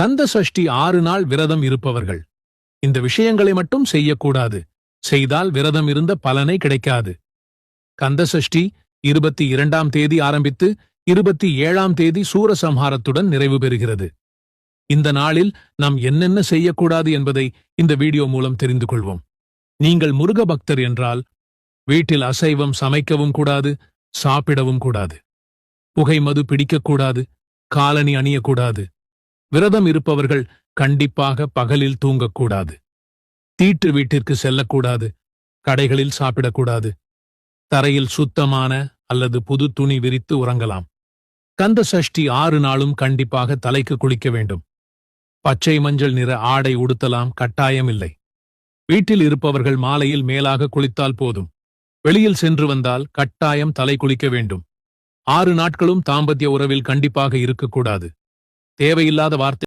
கந்த சஷ்டி 6 நாள் விரதம் இருப்பவர்கள் இந்த விஷயங்களை மட்டும் செய்யக்கூடாது. செய்தால் விரதம் இருந்த பலனை கிடைக்காது. கந்த சஷ்டி 22ஆம் தேதி ஆரம்பித்து 27ஆம் தேதி சூரசம்ஹாரத்துடன் நிறைவு பெறுகிறது. இந்த நாளில் நாம் என்னென்ன செய்யக்கூடாது என்பதை இந்த வீடியோ மூலம் தெரிந்து கொள்வோம். நீங்கள் முருக பக்தர் என்றால் வீட்டில் அசைவம் சமைக்கவும் கூடாது, சாப்பிடவும் கூடாது. புகை மது பிடிக்கக்கூடாது, காலணி அணியக்கூடாது. விரதம் இருப்பவர்கள் கண்டிப்பாக பகலில் தூங்கக்கூடாது. தீட்டு வீட்டிற்கு செல்லக்கூடாது, கடைகளில் சாப்பிடக்கூடாது. தரையில் சுத்தமான அல்லது புது துணி விரித்து உறங்கலாம். கந்த சஷ்டி 6 நாளும் கண்டிப்பாக தலைக்கு குளிக்க வேண்டும். பச்சை மஞ்சள் நிற ஆடை உடுத்தலாம், கட்டாயமில்லை. வீட்டில் இருப்பவர்கள் மாலையில் மேலாக குளித்தால் போதும். வெளியில் சென்று வந்தால் கட்டாயம் தலை குளிக்க வேண்டும். 6 நாட்களும் தாம்பத்திய உறவில் கண்டிப்பாக இருக்கக்கூடாது. தேவையில்லாத வார்த்தை